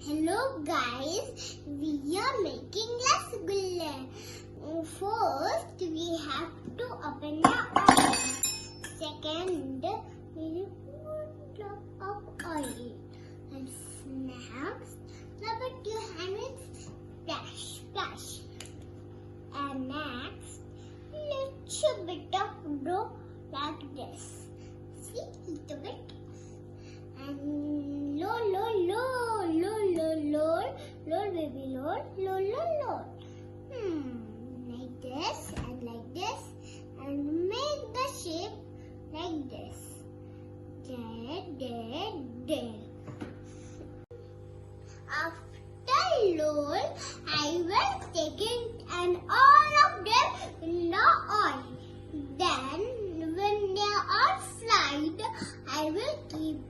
Hello guys, we are making rasgulla. First, we have to open the oil. Second, we put drop of oil. And next, rub it your hand with splash, splash. And next, little bit of dough like this. See, little bit. And load baby load like this and make the shape like this. There. After load, I will take it and all of them in the oil. Then when they are fried, I will keep